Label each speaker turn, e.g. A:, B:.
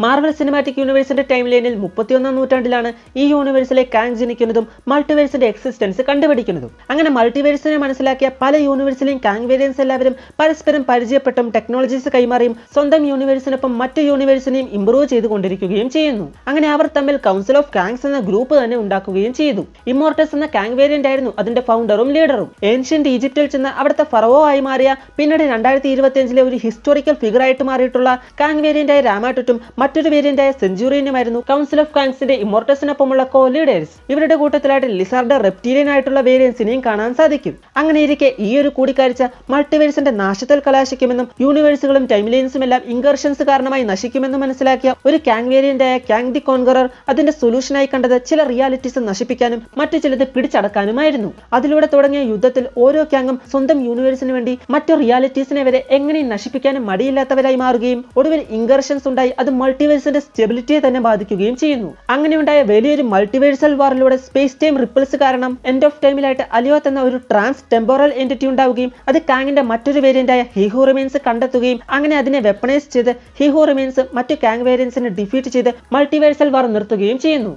A: Marvel cinematic യൂണിവേഴ്സിന്റെ time ലൈനിൽ 31-ാം നൂറ്റാണ്ടിലാണ് ഈ യൂണിവേഴ്സിലെ കാങ് ജനിക്കുന്നതും മൾട്ടിവേഴ്സിന്റെ എക്സിസ്റ്റൻസ് കണ്ടുപിടിക്കുന്നതും. അങ്ങനെ മൾട്ടിവേഴ്സിനെ മനസ്സിലാക്കിയ പല യൂണിവേഴ്സിലെയും കാങ് വേരിയൻസ് എല്ലാവരും പരസ്പരം പരിചയപ്പെട്ടും ടെക്നോളജീസ് കൈമാറിയും സ്വന്തം യൂണിവേഴ്സിനൊപ്പം മറ്റു യൂണിവേഴ്സിനെയും ഇംപ്രൂവ് ചെയ്തുകൊണ്ടിരിക്കുകയും ചെയ്യുന്നു. അങ്ങനെ അവർ തമ്മിൽ കൗൺസിൽ ഓഫ് കാങ്സ് എന്ന ഗ്രൂപ്പ് തന്നെ ഉണ്ടാക്കുകയും ചെയ്തു. ഇമ്മോർട്ടൽസ് എന്ന കാങ് വേരിയന്റ് ആയിരുന്നു അതിന്റെ ഫൗണ്ടറും ലീഡറും. ഏൻഷ്യന്റ് ഈജിപ്തിൽ ചെന്ന് അവിടുത്തെ ഫറവോ ആയി മാറിയ പിന്നീട് 2025 ഒരു ഹിസ്റ്റോറിക്കൽ ഫിഗർ ആയിട്ട് മാറിയിട്ടുള്ള കാങ് വേരിയന്റ് ആയ രാമാറ്റുറ്റും മറ്റൊരു വേരിയന്റ് ആയ സെഞ്ചുറിയനുമായിരുന്നു കൗൺസിൽ ഓഫ് കാങ്സിന്റെ ഇമ്മോർട്ടൽസിനൊപ്പമുള്ള കോ ലീഡേഴ്സ്. ഇവരുടെ കൂട്ടത്തിലായിട്ട് ലിസാർഡ് റെപ്റ്റീരിയൻ ആയിട്ടുള്ള വേരിയൻസിനെയും കാണാൻ സാധിക്കും. അങ്ങനെ ഇരിക്കെ ഈ ഒരു കൂടിക്കാഴ്ച മൾട്ടിവേഴ്സിന്റെ നാശത്തിൽ കലാശിക്കുമെന്നും യൂണിവേഴ്സുകളും ടൈം ലൈൻസും എല്ലാം ഇൻകർഷൻസ് കാരണമായി നശിക്കുമെന്നും മനസ്സിലാക്കിയ ഒരു കാങ് വേരിയന്റ് ആയ കാങ് ദി കോൺഗറർ അതിന്റെ സൊല്യൂഷനായി കണ്ടത് ചില റിയാലിറ്റീസ് നശിപ്പിക്കാനും മറ്റു ചിലത് പിടിച്ചടക്കാനുമായിരുന്നു. അതിലൂടെ തുടങ്ങിയ യുദ്ധത്തിൽ ഓരോ കാങ്ങും സ്വന്തം യൂണിവേഴ്സിന് വേണ്ടി മറ്റു റിയാലിറ്റീസിനെ വരെ എങ്ങനെ നശിപ്പിക്കാനും മടിയില്ലാത്തവരായി മാറുകയും ഒടുവിൽ ഇൻകർഷൻസ് ഉണ്ടായി അത് മൾട്ടിവേഴ്സിന്റെ സ്റ്റെബിലിറ്റിയെ തന്നെ ബാധിക്കുകയും ചെയ്യുന്നു. അങ്ങനെ ഉണ്ടായ വലിയൊരു മൾട്ടിവേഴ്സൽ വാറിലൂടെ സ്പേസ് ടൈം റിപ്പിൾസ് കാരണം എൻഡ് ഓഫ് ടൈമിലായിട്ട് അലിയോത്ത് എന്ന ഒരു ട്രാൻസ് ടെമ്പോറൽ എൻറ്റിറ്റി ഉണ്ടാവുകയും അത് കാങ്ങിന്റെ മറ്റൊരു വേരിയന്റ് ആയ ഹി ഹു റിമെയിൻസ് കണ്ടെത്തുകയും അങ്ങനെ അതിനെ വെപ്പണൈസ് ചെയ്ത് ഹി ഹു റിമെയിൻസ് മറ്റു കാങ് വേരിയൻസിനെ ഡിഫീറ്റ് ചെയ്ത് മൾട്ടിവേഴ്സൽ വാർ നിർത്തുകയും ചെയ്യുന്നു.